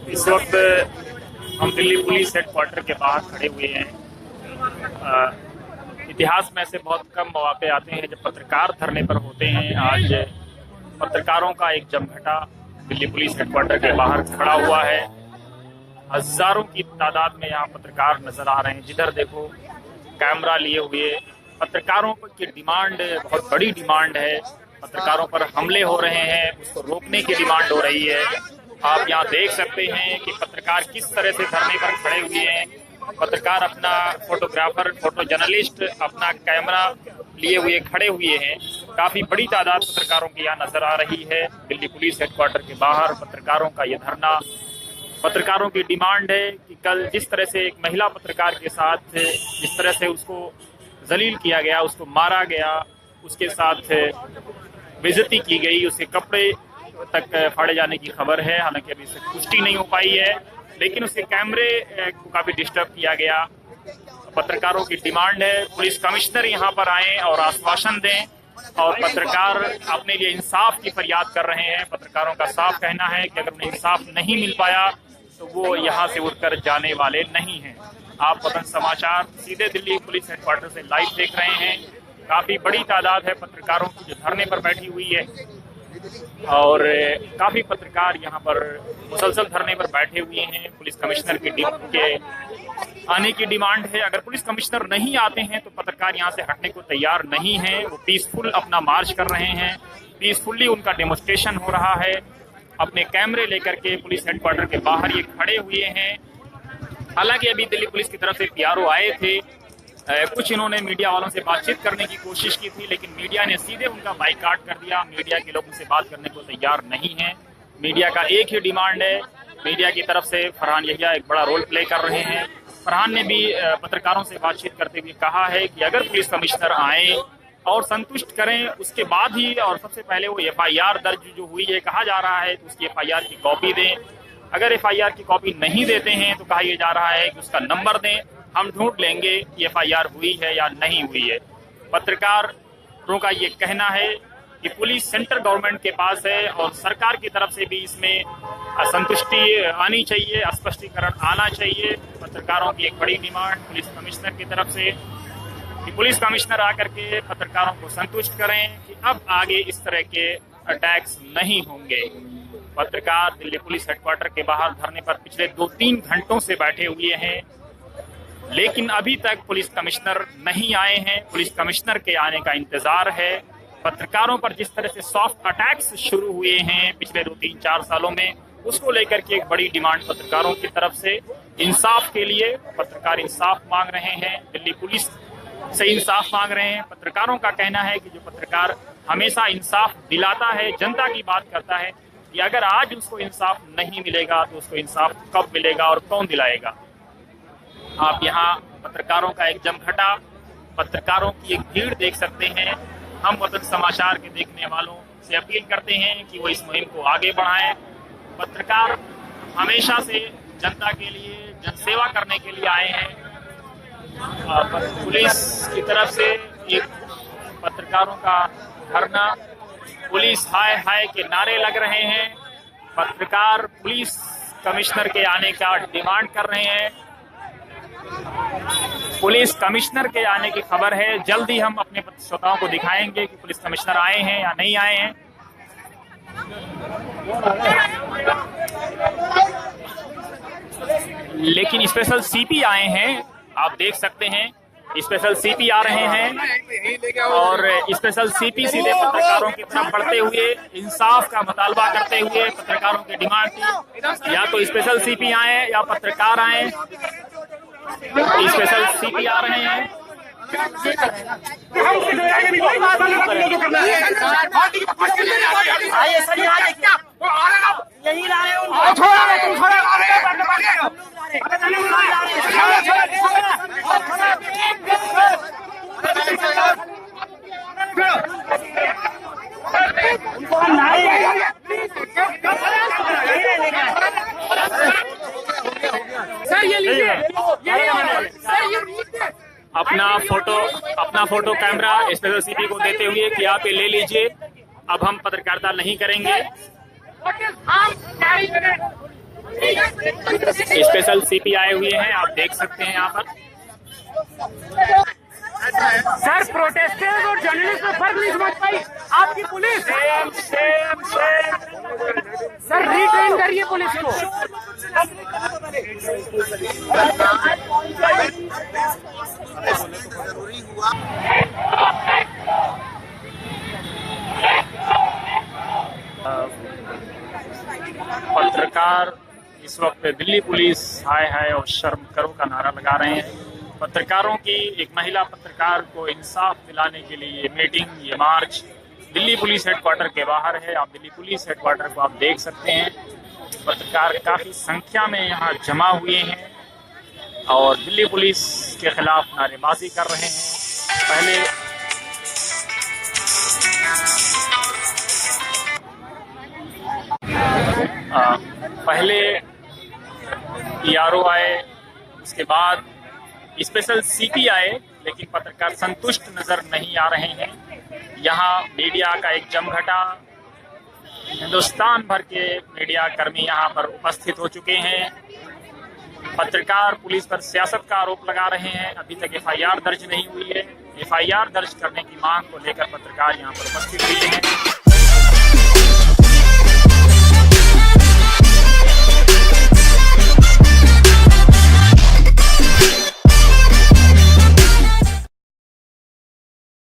इस वक्त हम दिल्ली पुलिस हेडक्वार्टर के बाहर खड़े हुए हैं। इतिहास में ऐसे बहुत कम मौके आते हैं जब पत्रकार धरने पर होते हैं। आज पत्रकारों का एक जमघटा दिल्ली पुलिस हेडक्वार्टर के बाहर खड़ा हुआ है। हजारों की तादाद में यहाँ पत्रकार नजर आ रहे हैं। जिधर देखो कैमरा लिए हुए पत्रकारों की डिमांड बहुत बड़ी डिमांड है। पत्रकारों पर हमले हो रहे हैं, उसको रोकने की डिमांड हो रही है। आप यहाँ देख सकते हैं कि पत्रकार किस तरह से धरने पर खड़े हुए हैं। पत्रकार अपना फोटोग्राफर, फोटो जर्नलिस्ट अपना कैमरा लिए हुए खड़े हुए हैं। काफी बड़ी तादाद पत्रकारों की यहाँ नजर आ रही है। दिल्ली पुलिस हेडक्वार्टर के बाहर पत्रकारों का ये धरना, पत्रकारों की डिमांड है कि कल जिस तरह से एक महिला पत्रकार के साथ जिस तरह से उसको जलील किया गया, उसको मारा गया, उसके साथ बेइज्जती की गई, उसके कपड़े तक फाड़े जाने की खबर है। हालांकि अभी इससे पुष्टि नहीं हो पाई है, लेकिन उसके कैमरे को काफी डिस्टर्ब किया गया। पत्रकारों की डिमांड है पुलिस कमिश्नर यहाँ पर आए और आश्वासन दें। और पत्रकार अपने लिए इंसाफ की फरियाद कर रहे हैं। पत्रकारों का साफ कहना है कि अगर उन्हें इंसाफ नहीं मिल पाया तो वो यहाँ से उठकर जाने वाले नहीं हैं। आप वतन समाचार सीधे दिल्ली पुलिस हेडक्वार्टर से लाइव देख रहे हैं। काफी बड़ी तादाद है पत्रकारों की जो धरने पर बैठी हुई है और काफी पत्रकार यहाँ पर मुसलसल धरने पर बैठे हुए हैं। पुलिस कमिश्नर के आने की डिमांड है। अगर पुलिस कमिश्नर नहीं आते हैं तो पत्रकार यहाँ से हटने को तैयार नहीं है। वो पीसफुल अपना मार्च कर रहे हैं, पीसफुल्ली उनका डेमोन्स्ट्रेशन हो रहा है। अपने कैमरे लेकर के पुलिस हेडक्वार्टर के बाहर ये खड़े हुए हैं। हालांकि अभी दिल्ली पुलिस की तरफ से पीआरओ आए थे, कुछ इन्होंने मीडिया वालों से बातचीत करने की कोशिश की थी, लेकिन मीडिया ने सीधे उनका बाइकाट कर दिया। मीडिया के लोग उनसे बात करने को तैयार नहीं है। मीडिया का एक ही डिमांड है। मीडिया की तरफ से फरहान यहिया एक बड़ा रोल प्ले कर रहे हैं। फरहान ने भी पत्रकारों से बातचीत करते हुए कहा है कि अगर पुलिस कमिश्नर आए और संतुष्ट करें उसके बाद ही, और सबसे पहले वो एफआईआर दर्ज जो हुई है कहा जा रहा है तो उसकी एफआईआर की कॉपी दें। अगर एफआईआर की कॉपी नहीं देते हैं तो कहा यह जा रहा है कि उसका नंबर दें, हम ढूंढ लेंगे कि एफआईआर हुई है या नहीं हुई है। पत्रकारों का ये कहना है कि पुलिस सेंट्रल गवर्नमेंट के पास है और सरकार की तरफ से भी इसमें संतुष्टि आनी चाहिए, स्पष्टीकरण आना चाहिए। पत्रकारों की एक बड़ी डिमांड पुलिस कमिश्नर की तरफ से कि पुलिस कमिश्नर आकर के पत्रकारों को संतुष्ट करें कि अब आगे इस तरह के अटैक्स नहीं होंगे। पत्रकार दिल्ली पुलिस हेडक्वार्टर के बाहर धरने पर पिछले 2-3 घंटों से बैठे हुए हैं, लेकिन अभी तक पुलिस कमिश्नर नहीं आए हैं। पुलिस कमिश्नर के आने का इंतजार है। पत्रकारों पर जिस तरह से सॉफ्ट अटैक्स शुरू हुए हैं पिछले 2-3-4 सालों में, उसको लेकर के एक बड़ी डिमांड पत्रकारों की तरफ से इंसाफ के लिए। पत्रकार इंसाफ मांग रहे हैं, दिल्ली पुलिस से इंसाफ मांग रहे हैं। पत्रकारों का कहना है कि जो पत्रकार हमेशा इंसाफ दिलाता है, जनता की बात करता है, कि अगर आज उसको इंसाफ नहीं मिलेगा तो उसको इंसाफ कब मिलेगा और कौन दिलाएगा। आप यहाँ पत्रकारों का एक जमघटा, पत्रकारों की एक भीड़ देख सकते हैं। हम वतन समाचार के देखने वालों से अपील करते हैं कि वो इस मुहिम को आगे बढ़ाएं। पत्रकार हमेशा से जनता के लिए, जनसेवा करने के लिए आए हैं। पुलिस की तरफ से एक पत्रकारों का धरना, पुलिस हाय हाय के नारे लग रहे हैं। पत्रकार पुलिस कमिश्नर के आने का डिमांड कर रहे हैं। पुलिस कमिश्नर के आने की खबर है। जल्द ही हम अपने श्रोताओं को दिखाएंगे कि पुलिस कमिश्नर आए हैं या नहीं आए हैं। लेकिन स्पेशल सीपी आए हैं, आप देख सकते हैं स्पेशल सीपी आ रहे हैं और स्पेशल सीपी सीधे पत्रकारों की तरफ बढ़ते हुए इंसाफ का मुतालबा करते हुए पत्रकारों की डिमांड थी या तो स्पेशल सीपी आए या पत्रकार आए। स्पेशल सीपी आ रहे हैं। यही ला रहे अपना फोटो कैमरा स्पेशल सीपी को देते हुए कि आप ये ले लीजिए, अब हम पत्रकारिता नहीं करेंगे। स्पेशल सीपी आए हुए हैं, आप देख सकते हैं यहाँ पर। सर प्रोटेस्टर्स और जर्नलिस्ट में फर्क नहीं समझ पाई आपकी पुलिस। सर रिट्रेन करिए पुलिस को। पत्रकार इस वक्त दिल्ली पुलिस हाय हाय और शर्म करो का नारा लगा रहे हैं। पत्रकारों की, एक महिला पत्रकार को इंसाफ दिलाने के लिए ये मीटिंग, ये मार्च दिल्ली पुलिस हेडक्वार्टर के बाहर है। आप दिल्ली पुलिस हेडक्वार्टर को आप देख सकते हैं। पत्रकार काफी संख्या में यहाँ जमा हुए हैं और दिल्ली पुलिस के खिलाफ नारेबाजी कर रहे हैं। पहले PRO आए, उसके बाद स्पेशल CP आए, लेकिन पत्रकार संतुष्ट नजर नहीं आ रहे हैं। यहाँ मीडिया का एक जमघटा, हिंदुस्तान भर के मीडिया कर्मी यहाँ पर उपस्थित हो चुके हैं। पत्रकार पुलिस पर सियासत का आरोप लगा रहे हैं। अभी तक FIR दर्ज नहीं हुई है। FIR दर्ज करने की मांग को लेकर पत्रकार यहाँ पर उपस्थित हुए हैं।